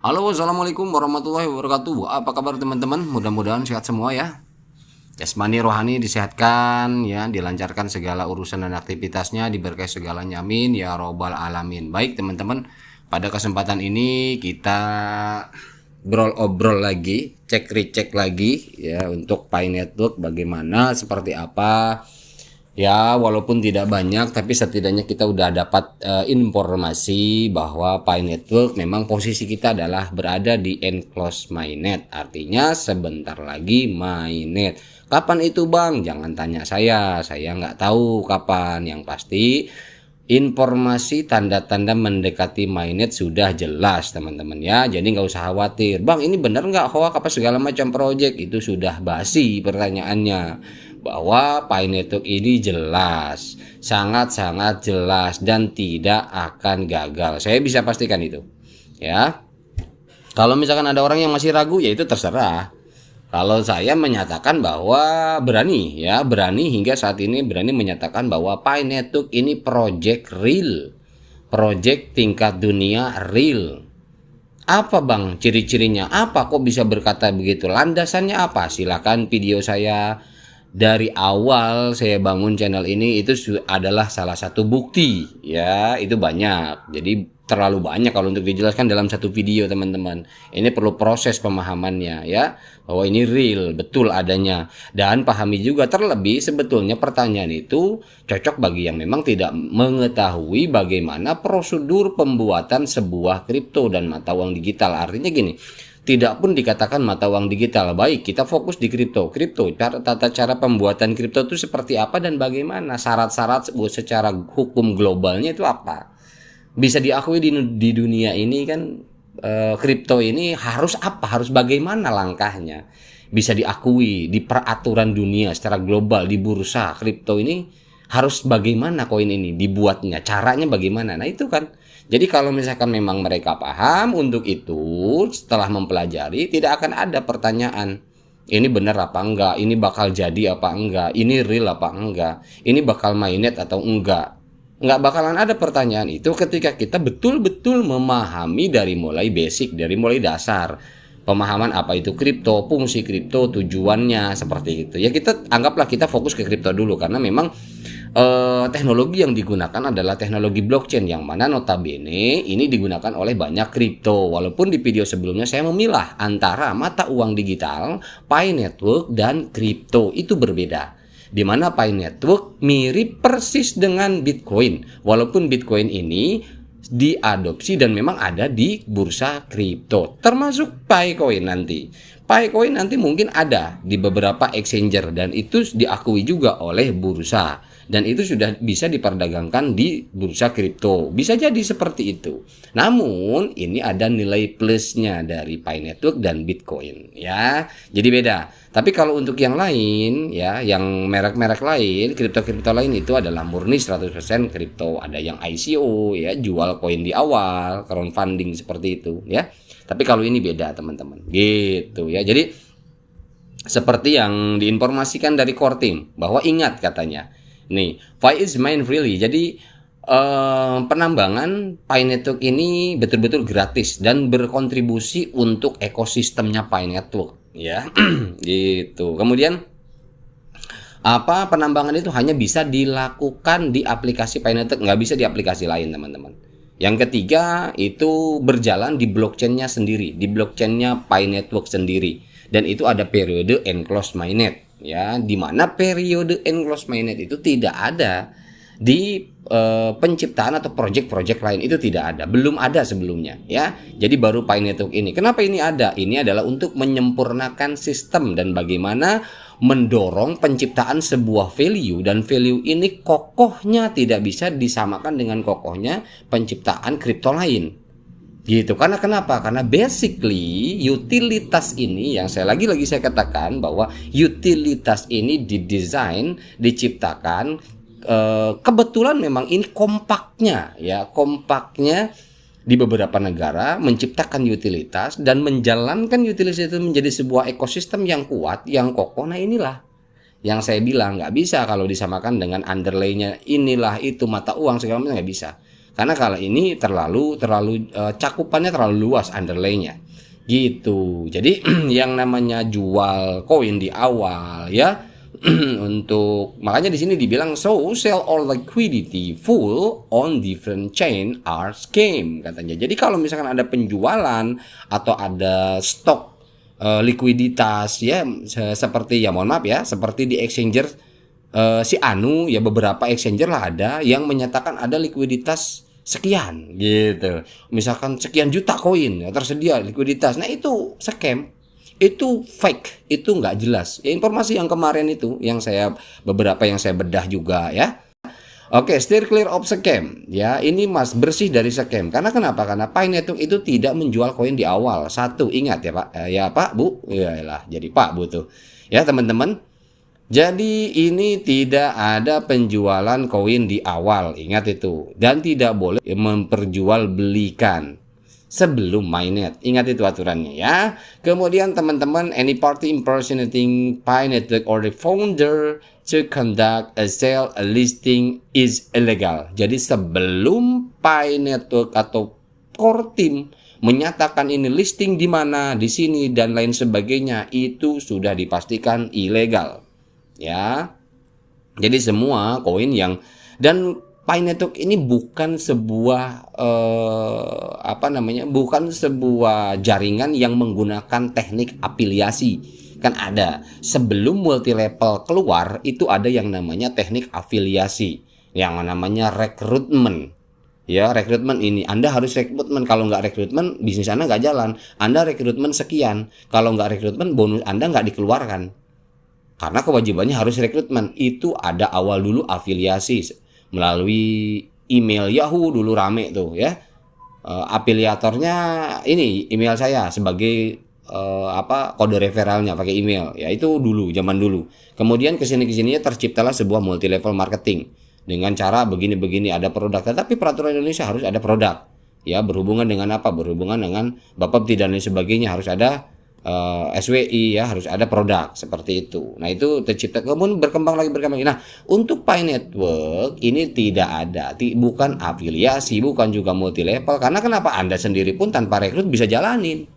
Halo, assalamualaikum warahmatullahi wabarakatuh. Apa kabar teman-teman? Mudah-mudahan sehat semua ya. Jasmani rohani disehatkan ya, dilancarkan segala urusan dan aktivitasnya, diberkahi segala nyamin ya robbal alamin. Baik teman-teman, pada kesempatan ini kita obrol lagi, cek recek lagi ya untuk Pi Network bagaimana, seperti apa. Ya, walaupun tidak banyak, tapi setidaknya kita udah dapat informasi bahwa Pi Network memang posisi kita adalah berada di enclosed mainnet. Artinya sebentar lagi mainnet. Kapan itu Bang? Jangan tanya saya nggak tahu kapan. Yang pasti informasi tanda-tanda mendekati mainnet sudah jelas teman-teman ya. Jadi nggak usah khawatir. Bang, ini benar nggak hoax apa segala macam project? Itu sudah basi pertanyaannya. Bahwa Pi Network ini jelas, sangat-sangat jelas dan tidak akan gagal. Saya bisa pastikan itu. Ya. Kalau misalkan ada orang yang masih ragu, ya itu terserah. Kalau saya menyatakan bahwa berani hingga saat ini berani menyatakan bahwa Pi Network ini project real. Project tingkat dunia real. Apa Bang ciri-cirinya? Apa kok bisa berkata begitu? Landasannya apa? Silakan video saya dari awal saya bangun channel ini itu adalah salah satu bukti ya, itu banyak. Jadi terlalu banyak kalau untuk dijelaskan dalam satu video teman-teman. Ini perlu proses pemahamannya ya, bahwa ini real, betul adanya. Dan pahami juga terlebih sebetulnya pertanyaan itu cocok bagi yang memang tidak mengetahui bagaimana prosedur pembuatan sebuah kripto dan mata uang digital. Artinya gini, tidak pun dikatakan mata uang digital. Baik, kita fokus di kripto. Tata cara pembuatan kripto itu seperti apa dan bagaimana? Syarat-syarat secara hukum globalnya itu apa? Bisa diakui di dunia ini kan kripto ini harus apa? Harus bagaimana langkahnya? Bisa diakui di peraturan dunia secara global di bursa kripto ini harus bagaimana koin ini dibuatnya? Caranya bagaimana? Nah, itu kan. Jadi kalau misalkan memang mereka paham untuk itu, setelah mempelajari tidak akan ada pertanyaan. Ini benar apa enggak? Ini bakal jadi apa enggak? Ini real apa enggak? Ini bakal mainnet atau enggak? Enggak bakalan ada pertanyaan itu ketika kita betul-betul memahami dari mulai basic, dari mulai dasar. Pemahaman apa itu kripto, fungsi kripto, tujuannya, seperti itu. Ya kita anggaplah kita fokus ke kripto dulu karena memang teknologi yang digunakan adalah teknologi blockchain yang mana notabene ini digunakan oleh banyak kripto. Walaupun di video sebelumnya saya memilah antara mata uang digital, Pi Network dan kripto itu berbeda. Di mana Pi Network mirip persis dengan Bitcoin. Walaupun Bitcoin ini diadopsi dan memang ada di bursa kripto, termasuk Picoin nanti. Picoin nanti mungkin ada di beberapa exchanger dan itu diakui juga oleh bursa. Dan itu sudah bisa diperdagangkan di bursa kripto. Bisa jadi seperti itu. Namun ini ada nilai plusnya dari Pi Network dan Bitcoin ya. Jadi beda. Tapi kalau untuk yang lain ya, yang merek-merek lain, kripto-kripto lain itu adalah murni 100% kripto. Ada yang ICO ya, jual koin di awal, crowdfunding seperti itu ya. Tapi kalau ini beda teman-teman. Gitu ya. Jadi seperti yang diinformasikan dari core team bahwa ingat katanya. Nih, Pi is mine freely. Jadi penambangan Pi Network ini betul-betul gratis dan berkontribusi untuk ekosistemnya Pi Network ya. Gitu. Kemudian penambangan itu hanya bisa dilakukan di aplikasi Pi Network, nggak bisa di aplikasi lain teman-teman. Yang ketiga itu berjalan di blockchainnya sendiri, di blockchainnya Pi Network sendiri, dan itu ada periode enclosed mainnet ya, di mana periode enclosed mainnet itu tidak ada di penciptaan atau project-project lain, itu tidak ada, belum ada sebelumnya ya. Jadi baru Pi Network ini. Kenapa ini ada? Ini adalah untuk menyempurnakan sistem dan bagaimana mendorong penciptaan sebuah value, dan value ini kokohnya tidak bisa disamakan dengan kokohnya penciptaan kripto lain. Gitu. Karena kenapa? Karena basically utilitas ini yang saya katakan bahwa utilitas ini didesain, diciptakan kebetulan memang ini kompaknya di beberapa negara menciptakan utilitas dan menjalankan utilitas itu menjadi sebuah ekosistem yang kuat, yang kokoh. Nah, inilah yang saya bilang nggak bisa kalau disamakan dengan underlay-nya inilah itu mata uang segala macam, nggak bisa. Karena kalau ini terlalu cakupannya terlalu luas underlay-nya. Gitu. Jadi yang namanya jual koin di awal ya untuk makanya di sini dibilang so sell all liquidity full on different chain are scam katanya. Jadi kalau misalkan ada penjualan atau ada stok likuiditas ya seperti ya mohon maaf ya seperti di exchanger si Anu ya beberapa exchanger lah ada yang menyatakan ada likuiditas sekian gitu. Misalkan sekian juta koin ya, tersedia likuiditas. Nah itu scam. Itu fake, itu nggak jelas. Ya, informasi yang kemarin itu yang saya beberapa yang saya bedah juga ya. Oke, steer clear of scam. Ya, ini Mas bersih dari scam. Karena kenapa? Karena Pi Network itu tidak menjual koin di awal. Satu, ingat ya Pak. Ya Pak, Bu. Iyalah, jadi Pak Bu tuh. Ya, teman-teman. Jadi ini tidak ada penjualan koin di awal, ingat itu. Dan tidak boleh memperjualbelikan sebelum mainnet. Ingat itu aturannya ya. Kemudian teman-teman, any party impersonating Pi Network or the founder to conduct a sale a listing is illegal. Jadi sebelum Pi Network atau core team menyatakan ini listing di mana, di sini dan lain sebagainya, itu sudah dipastikan ilegal. Ya. Jadi semua koin yang dan Pi Network ini bukan sebuah bukan sebuah jaringan yang menggunakan teknik afiliasi. Kan ada. Sebelum multi level keluar itu ada yang namanya teknik afiliasi, yang namanya rekrutmen. Ya, rekrutmen ini Anda harus rekrutmen, kalau nggak rekrutmen bisnis Anda nggak jalan. Anda rekrutmen sekian, kalau nggak rekrutmen bonus Anda nggak dikeluarkan. Karena kewajibannya harus rekrutmen. Itu ada awal dulu afiliasi melalui email Yahoo dulu rame tuh ya. Afiliatornya ini email saya sebagai kode referralnya pakai email. Ya itu dulu zaman dulu. Kemudian kesininya terciptalah sebuah multi level marketing dengan cara begini-begini ada produk. Tetapi peraturan Indonesia harus ada produk. Ya berhubungan dengan apa? Berhubungan dengan Bapepti dan lain sebagainya harus ada SWI ya harus ada produk seperti itu. Nah itu tercipta kemudian berkembang lagi. Nah untuk Pi Network ini tidak ada, bukan afiliasi, bukan juga multi level. Karena kenapa? Anda sendiri pun tanpa rekrut bisa jalanin.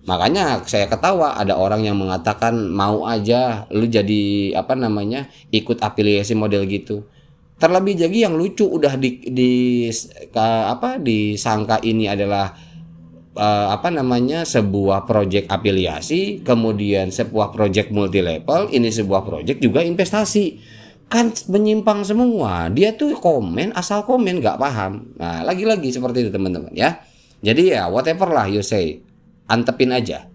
Makanya saya ketawa ada orang yang mengatakan mau aja lu jadi ikut afiliasi model gitu. Terlebih lagi yang lucu udah disangka ini adalah sebuah proyek afiliasi, kemudian sebuah proyek multi level, ini sebuah proyek juga investasi. Kan menyimpang semua. Dia tuh asal komen nggak paham. Nah, lagi-lagi seperti itu teman-teman ya. Jadi ya whatever lah you say, antepin aja.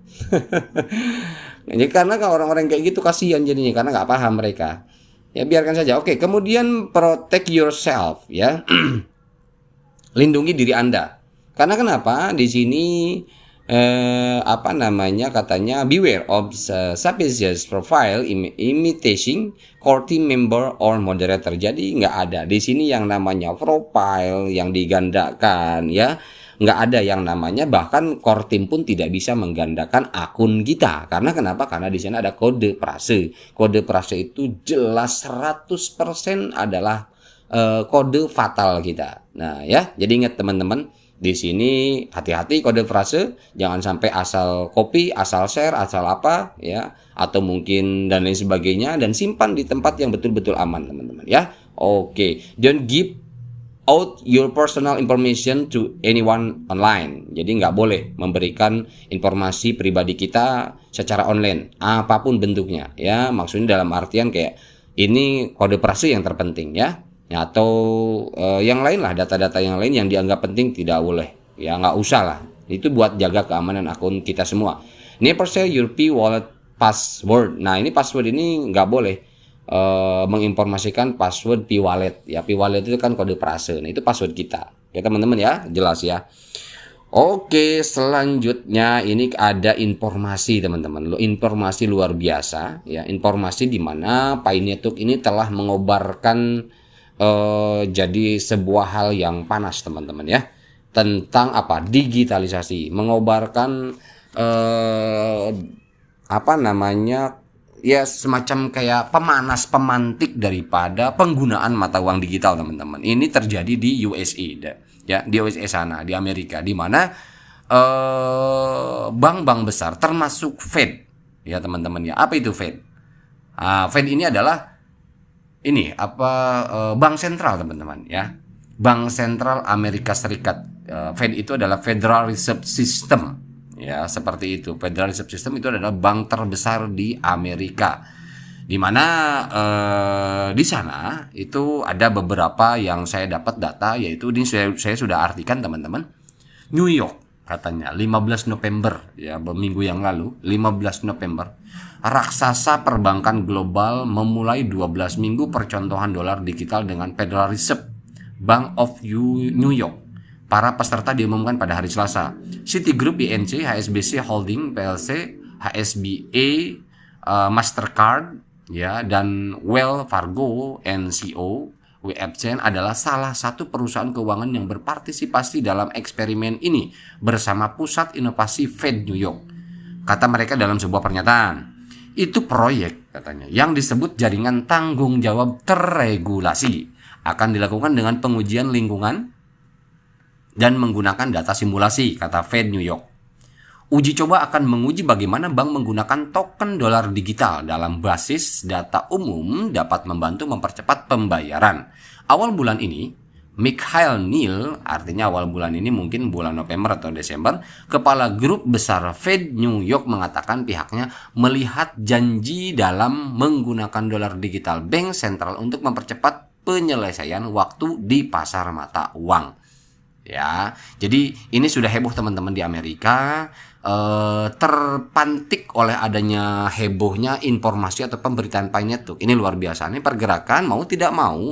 Jadi karena kalau orang-orang kayak gitu kasihan jadinya karena nggak paham mereka. Ya biarkan saja. Oke, kemudian protect yourself ya. Lindungi diri Anda. Karena kenapa? Di sini katanya beware of suspicious profile imitating core team member or moderator. Jadi nggak ada di sini yang namanya profile yang digandakan ya. Nggak ada yang namanya bahkan core team pun tidak bisa menggandakan akun kita. Karena kenapa? Karena di sana ada kode prase. Kode prase itu jelas 100% adalah kode fatal kita. Nah ya, jadi ingat teman-teman. Di sini hati-hati kode frase, jangan sampai asal copy, asal share, asal apa ya, atau mungkin dan lain sebagainya, dan simpan di tempat yang betul-betul aman teman-teman ya. Oke, don't give out your personal information to anyone online. Jadi nggak boleh memberikan informasi pribadi kita secara online, apapun bentuknya ya. Maksudnya dalam artian kayak ini kode frase yang terpenting ya. Atau yang lain lah, data-data yang lain yang dianggap penting tidak boleh ya, nggak usah lah, itu buat jaga keamanan akun kita semua. Never share your P-Wallet password. Nah ini password ini nggak boleh menginformasikan password P-Wallet ya. P-Wallet itu kan kode prase, nah itu password kita ya teman-teman ya, jelas ya. Oke, selanjutnya ini ada informasi teman-teman, informasi luar biasa ya, informasi di mana Pi Network ini telah mengobarkan jadi sebuah hal yang panas teman-teman ya, tentang digitalisasi, mengobarkan ya semacam kayak pemanas pemantik daripada penggunaan mata uang digital, teman-teman. Ini terjadi di USA, ya, di USA sana, di Amerika, di mana bank-bank besar termasuk Fed, ya teman-teman ya. Apa itu Fed? Fed ini adalah bank sentral, teman-teman ya. Bank sentral Amerika Serikat. Fed itu adalah Federal Reserve System. Ya, seperti itu. Federal Reserve System itu adalah bank terbesar di Amerika. Di mana di sana itu ada beberapa yang saya dapat data, yaitu ini saya sudah artikan, teman-teman. New York katanya 15 November ya, minggu yang lalu, 15 November. Raksasa perbankan global memulai 12 minggu percontohan dolar digital dengan Federal Reserve Bank of New York. Para peserta diumumkan pada hari Selasa. Citigroup, INC, HSBC Holding PLC, HSBA, Mastercard, ya, dan Wells Fargo NCO WFCN adalah salah satu perusahaan keuangan yang berpartisipasi dalam eksperimen ini bersama Pusat Inovasi Fed New York. Kata mereka dalam sebuah pernyataan, itu proyek katanya yang disebut jaringan tanggung jawab terregulasi akan dilakukan dengan pengujian lingkungan dan menggunakan data simulasi, kata Fed New York. Uji coba akan menguji bagaimana bank menggunakan token dolar digital dalam basis data umum dapat membantu mempercepat pembayaran. Awal bulan ini, Mikhail Neal, artinya awal bulan ini mungkin bulan November atau Desember, kepala grup besar Fed New York mengatakan pihaknya melihat janji dalam menggunakan dolar digital bank sentral untuk mempercepat penyelesaian waktu di pasar mata uang. Ya, jadi ini sudah heboh, teman-teman, di Amerika, terpantik oleh adanya hebohnya informasi atau pemberitaan Paynet. Ini luar biasa, ini pergerakan mau tidak mau.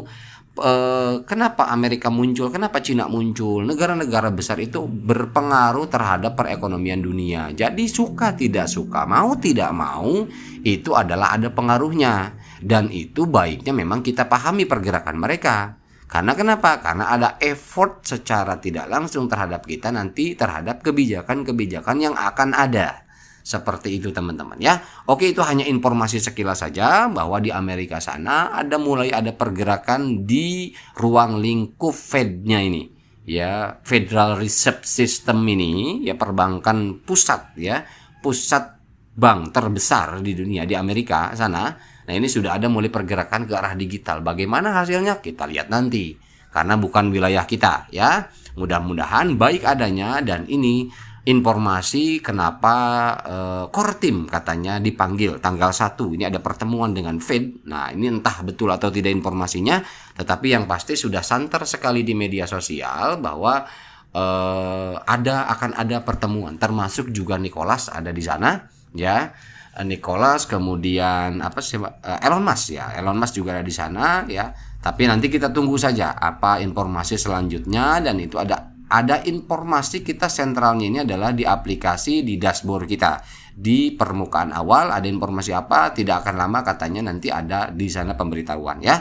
Kenapa Amerika muncul, kenapa Cina muncul? Negara-negara besar itu berpengaruh terhadap perekonomian dunia. Jadi suka tidak suka, mau tidak mau, itu adalah ada pengaruhnya. Dan itu baiknya memang kita pahami pergerakan mereka. Karena kenapa? Karena ada effort secara tidak langsung terhadap kita nanti, terhadap kebijakan-kebijakan yang akan ada. Seperti itu, teman-teman ya. Oke, itu hanya informasi sekilas saja bahwa di Amerika sana mulai ada pergerakan di ruang lingkup Fed-nya ini. Ya, Federal Reserve System ini, ya, perbankan pusat, ya, pusat bank terbesar di dunia di Amerika sana. Nah, ini sudah ada mulai pergerakan ke arah digital. Bagaimana hasilnya? Kita lihat nanti. Karena bukan wilayah kita, ya. Mudah-mudahan baik adanya. Dan ini informasi kenapa core team katanya dipanggil tanggal 1. Ini ada pertemuan dengan Fed. Nah, ini entah betul atau tidak informasinya. Tetapi yang pasti sudah santer sekali di media sosial bahwa akan ada pertemuan. Termasuk juga Nicholas ada di sana, ya. Nicholas, kemudian Elon Musk, ya. Elon Musk juga ada di sana, ya. Tapi nanti kita tunggu saja apa informasi selanjutnya. Dan itu ada informasi kita sentralnya ini adalah di aplikasi, di dashboard kita. Di permukaan awal ada informasi apa, tidak akan lama katanya nanti ada di sana pemberitahuan, ya.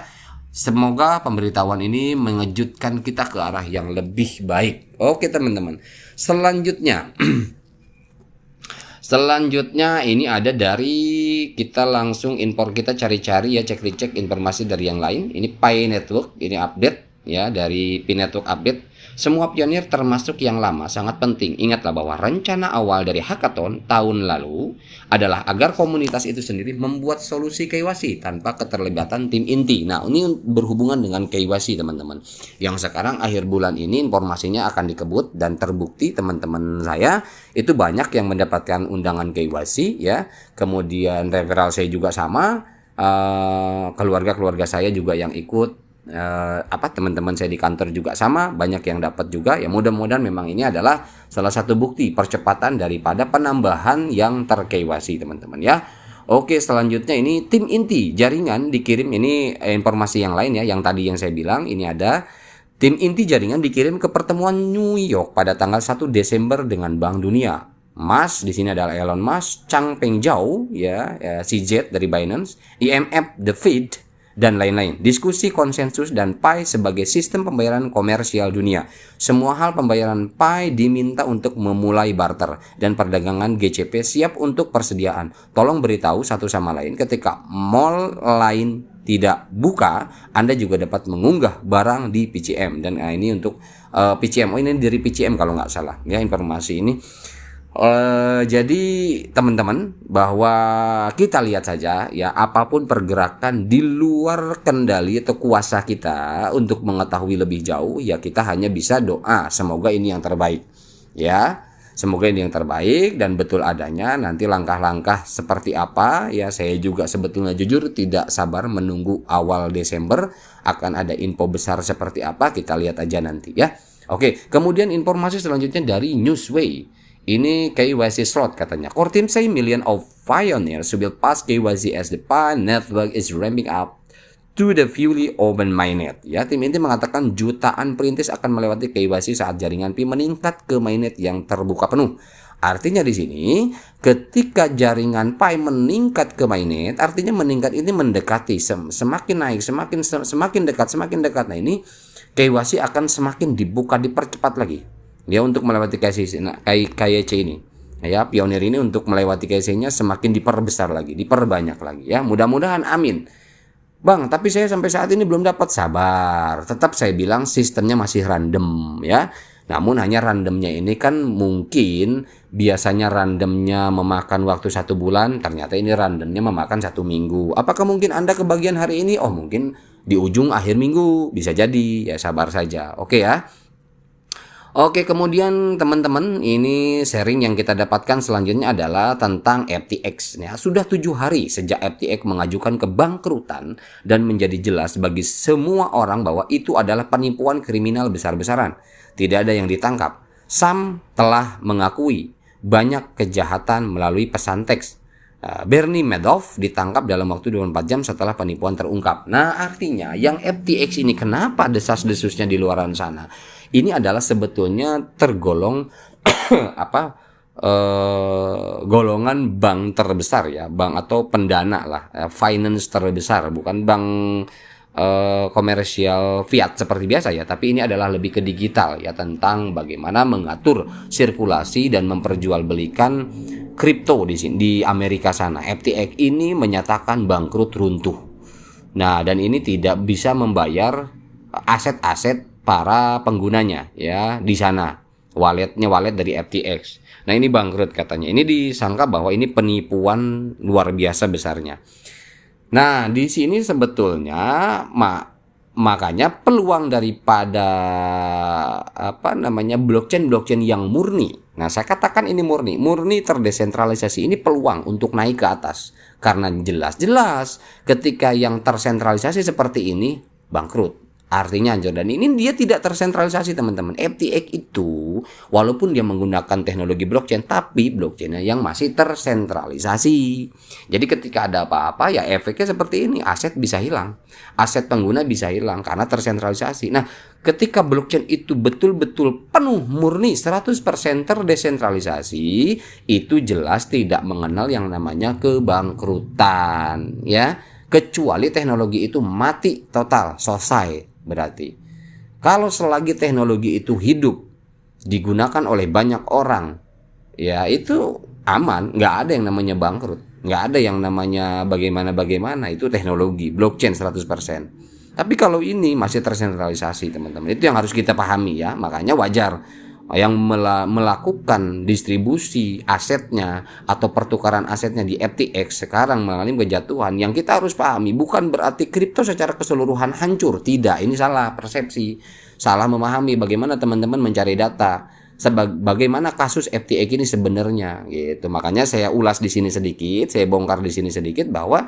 Semoga pemberitahuan ini mengejutkan kita ke arah yang lebih baik. Oke, teman-teman. Selanjutnya ini ada dari kita langsung impor, kita cari-cari, ya, cek-cek informasi dari yang lain. Ini Pi Network, ini update, ya, dari Pi Network update. Semua pionir termasuk yang lama sangat penting. Ingatlah bahwa rencana awal dari hackathon tahun lalu adalah agar komunitas itu sendiri membuat solusi KYC tanpa keterlibatan tim inti. Nah, ini berhubungan dengan KYC, teman-teman. Yang sekarang akhir bulan ini informasinya akan dikebut dan terbukti, teman-teman saya itu banyak yang mendapatkan undangan KYC, ya. Kemudian referral saya juga sama, keluarga saya juga yang ikut. Teman-teman saya di kantor juga sama, banyak yang dapat juga, ya. Mudah-mudahan memang ini adalah salah satu bukti percepatan daripada penambahan yang ter-KYC, teman-teman, ya. Oke, selanjutnya ini tim inti jaringan dikirim, ini informasi yang lain, ya, yang tadi yang saya bilang. Ini ada tim inti jaringan dikirim ke pertemuan New York pada tanggal 1 Desember dengan Bank Dunia. Mas di sini adalah Elon Musk, Changpeng Zhao, ya, CZ dari Binance, IMF, The Fed, dan lain-lain. Diskusi konsensus dan Pi sebagai sistem pembayaran komersial dunia. Semua hal pembayaran Pi diminta untuk memulai barter dan perdagangan GCP siap untuk persediaan. Tolong beritahu satu sama lain ketika mall lain tidak buka, Anda juga dapat mengunggah barang di PCM. Dan ini untuk PCM. Ini dari PCM kalau nggak salah ya informasi ini. Jadi teman-teman, bahwa kita lihat saja ya, apapun pergerakan di luar kendali atau kuasa kita untuk mengetahui lebih jauh ya, kita hanya bisa doa semoga ini yang terbaik ya, semoga ini yang terbaik dan betul adanya. Nanti langkah-langkah seperti apa ya, saya juga sebetulnya jujur tidak sabar menunggu awal Desember akan ada info besar seperti apa, kita lihat aja nanti ya. Oke, kemudian informasi selanjutnya dari Newsway. Ini KYC slot katanya. Core team say million of pioneers will pass KYC as the Pi network is ramping up to the fully open mainnet. Ya, tim inti mengatakan jutaan perintis akan melewati KYC saat jaringan Pi meningkat ke mainnet yang terbuka penuh. Artinya di sini ketika jaringan Pi meningkat ke mainnet, artinya meningkat ini mendekati semakin naik, semakin dekat. Nah, ini KYC akan semakin dibuka, dipercepat lagi. Ya, untuk melewati KYC ini ya, pionir ini untuk melewati KYC-nya semakin diperbesar lagi, diperbanyak lagi ya, mudah-mudahan amin. Bang, tapi saya sampai saat ini belum dapat. Sabar, tetap saya bilang sistemnya masih random ya. Namun hanya randomnya ini kan mungkin biasanya randomnya memakan waktu 1 bulan, ternyata ini randomnya memakan 1 minggu. Apakah mungkin Anda kebagian hari ini? Oh, mungkin di ujung akhir minggu, bisa jadi ya, sabar saja. Oke ya. Oke, kemudian teman-teman, ini sharing yang kita dapatkan selanjutnya adalah tentang FTX. Ya, sudah 7 hari sejak FTX mengajukan kebangkrutan dan menjadi jelas bagi semua orang bahwa itu adalah penipuan kriminal besar-besaran. Tidak ada yang ditangkap. Sam telah mengakui banyak kejahatan melalui pesan teks. Bernie Madoff ditangkap dalam waktu 24 jam setelah penipuan terungkap. Nah, artinya yang FTX ini kenapa desas-desusnya di luaran sana? Ini adalah sebetulnya tergolong golongan bank terbesar ya, bank atau pendana lah, finance terbesar, bukan bank komersial fiat seperti biasa ya, tapi ini adalah lebih ke digital ya, tentang bagaimana mengatur sirkulasi dan memperjualbelikan kripto di Amerika sana. FTX ini menyatakan bangkrut runtuh. Nah, dan ini tidak bisa membayar aset-aset para penggunanya ya di sana, wallet dari FTX. Nah, ini bangkrut katanya. Ini disangka bahwa ini penipuan luar biasa besarnya. Nah, di sini sebetulnya makanya peluang daripada blockchain yang murni. Nah, saya katakan ini murni terdesentralisasi, ini peluang untuk naik ke atas. Karena jelas ketika yang tersentralisasi seperti ini bangkrut, artinya hancur. Dan ini dia tidak tersentralisasi teman-teman. FTX itu walaupun dia menggunakan teknologi blockchain, tapi blockchainnya yang masih tersentralisasi. Jadi ketika ada apa-apa ya efeknya seperti ini, aset bisa hilang, aset pengguna bisa hilang karena tersentralisasi. Nah, ketika blockchain itu betul-betul penuh murni 100% terdesentralisasi, itu jelas tidak mengenal yang namanya kebangkrutan ya. Kecuali teknologi itu mati total, selesai. Berarti kalau selagi teknologi itu hidup, digunakan oleh banyak orang, ya itu aman, nggak ada yang namanya bangkrut, nggak ada yang namanya bagaimana, itu teknologi blockchain 100%. Tapi kalau ini masih tersentralisasi teman-teman, itu yang harus kita pahami ya. Makanya wajar yang melakukan distribusi asetnya atau pertukaran asetnya di FTX sekarang mengalami kejatuhan. Yang kita harus pahami bukan berarti kripto secara keseluruhan hancur, tidak. Ini salah persepsi, salah memahami bagaimana teman-teman mencari data, bagaimana kasus FTX ini sebenarnya gitu. Makanya saya ulas di sini sedikit, saya bongkar di sini sedikit bahwa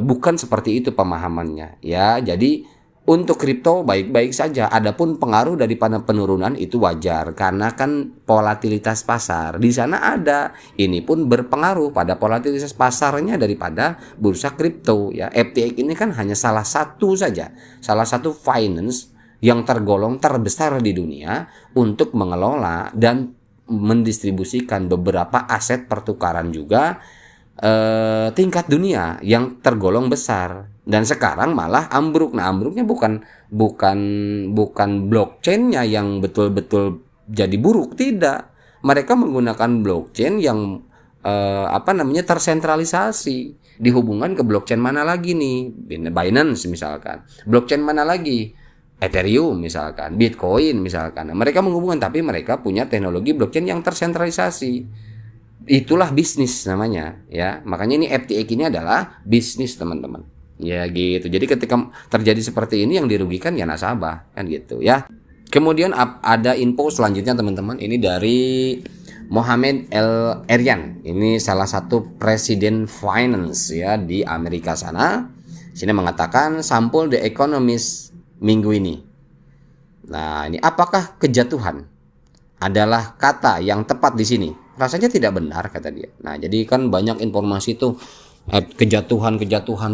bukan seperti itu pemahamannya ya. Jadi untuk kripto baik-baik saja. Adapun pengaruh daripada penurunan itu wajar karena kan volatilitas pasar di sana ada. Ini pun berpengaruh pada volatilitas pasarnya daripada bursa kripto ya. FTX ini kan hanya salah satu saja, salah satu finance yang tergolong terbesar di dunia untuk mengelola dan mendistribusikan beberapa aset pertukaran juga tingkat dunia yang tergolong besar. Dan sekarang malah ambruk. Nah, ambruknya bukan bukan bukan blockchain-nya yang betul-betul jadi buruk, tidak. Mereka menggunakan blockchain yang tersentralisasi. Dihubungkan ke blockchain mana lagi nih? Binance misalkan. Blockchain mana lagi? Ethereum misalkan, Bitcoin misalkan. Nah, mereka menghubungkan, tapi mereka punya teknologi blockchain yang tersentralisasi. Itulah bisnis namanya, ya. Makanya ini FTX ini adalah bisnis, teman-teman. Ya gitu. Jadi ketika terjadi seperti ini, yang dirugikan ya nasabah, kan gitu ya. Kemudian ada info selanjutnya, teman-teman. Ini dari Mohamed El-Erian. Ini salah satu presiden finance ya di Amerika sana. Sini mengatakan sampul The Economist minggu ini. Nah, ini apakah kejatuhan adalah kata yang tepat di sini? Rasanya tidak benar, kata dia. Nah, jadi kan banyak informasi tuh kejatuhan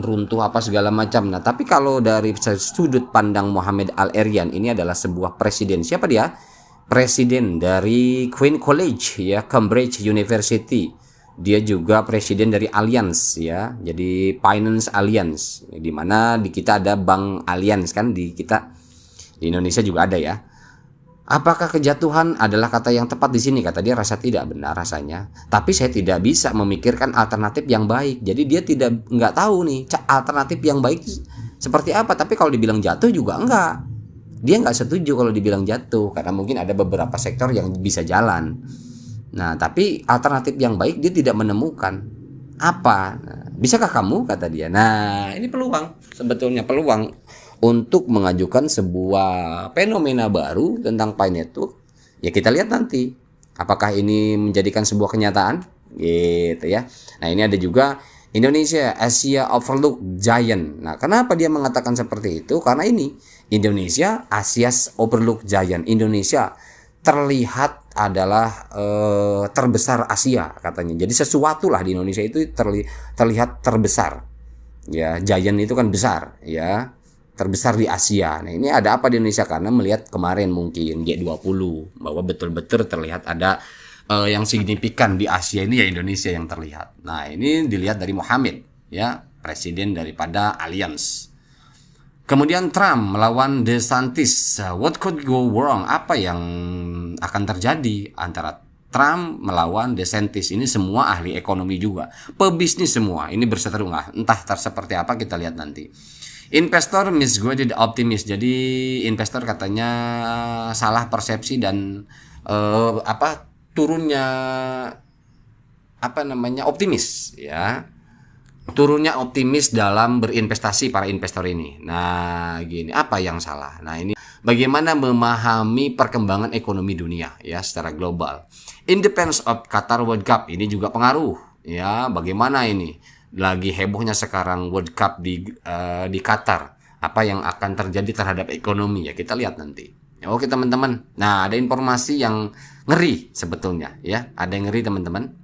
runtuh apa segala macam. Nah, tapi kalau dari sudut pandang Mohamed Al-Erian, ini adalah sebuah presiden. Siapa dia? Presiden dari Queen College ya, Cambridge University. Dia juga presiden dari Allianz ya. Jadi Finance Alliance, di mana di kita ada Bank Allianz kan, di kita di Indonesia juga ada ya. Apakah kejatuhan adalah kata yang tepat di sini? Kata dia, rasa tidak benar rasanya. Tapi saya tidak bisa memikirkan alternatif yang baik. Jadi dia nggak tahu nih alternatif yang baik seperti apa. Tapi kalau dibilang jatuh juga enggak. Dia nggak setuju kalau dibilang jatuh, karena mungkin ada beberapa sektor yang bisa jalan. Nah, tapi alternatif yang baik dia tidak menemukan. Apa? Nah, bisakah kamu? Kata dia. Nah, ini peluang, sebetulnya peluang untuk mengajukan sebuah fenomena baru tentang Pi Network. Ya kita lihat nanti apakah ini menjadikan sebuah kenyataan gitu ya. Nah, ini ada juga Indonesia Asia Overlooked Giant. Nah, kenapa dia mengatakan seperti itu? Karena ini Indonesia Asia Overlooked Giant. Indonesia terlihat adalah terbesar Asia katanya. Jadi sesuatu lah di Indonesia itu terlihat terbesar. Ya, giant itu kan besar ya. Terbesar di Asia. Nah, ini ada apa di Indonesia? Karena melihat kemarin mungkin G20 bahwa betul-betul terlihat ada yang signifikan di Asia ini ya Indonesia yang terlihat. Nah, ini dilihat dari Mohamed ya, presiden daripada Allianz. Kemudian Trump melawan DeSantis. What could go wrong? Apa yang akan terjadi antara Trump melawan DeSantis? Ini semua ahli ekonomi juga, pebisnis semua. Ini berseteru, entah seperti apa, kita lihat nanti. Investor misguided optimist. Jadi investor katanya salah persepsi dan turunnya optimis ya. Turunnya optimis dalam berinvestasi para investor ini. Nah, gini, apa yang salah? Nah, ini bagaimana memahami perkembangan ekonomi dunia ya secara global. Independence of Qatar World Cup ini juga pengaruh ya. Bagaimana ini? Lagi hebohnya sekarang World Cup di Qatar. Apa yang akan terjadi terhadap ekonomi ya, kita lihat nanti. Oke teman-teman. Nah, ada informasi yang ngeri sebetulnya ya. Ada yang ngeri teman-teman.